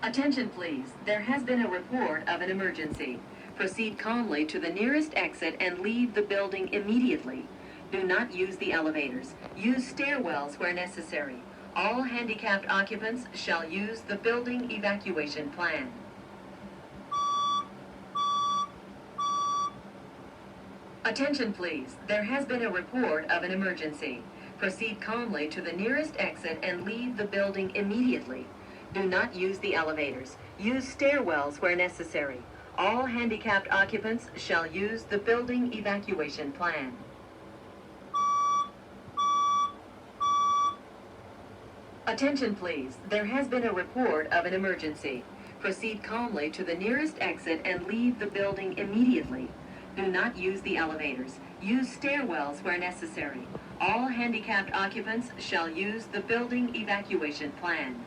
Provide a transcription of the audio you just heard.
Attention please, there has been a report of an emergency. Proceed calmly to the nearest exit and leave the building immediately. Do not use the elevators. Use stairwells where necessary. All handicapped occupants shall use the building evacuation plan. Attention please, there has been a report of an emergency. Proceed calmly to the nearest exit and leave the building immediately. Do not use the elevators. Use stairwells where necessary. All handicapped occupants shall use the building evacuation plan. Attention please, there has been a report of an emergency. Proceed calmly to the nearest exit and leave the building immediately. Do not use the elevators. Use stairwells where necessary. All handicapped occupants shall use the building evacuation plan.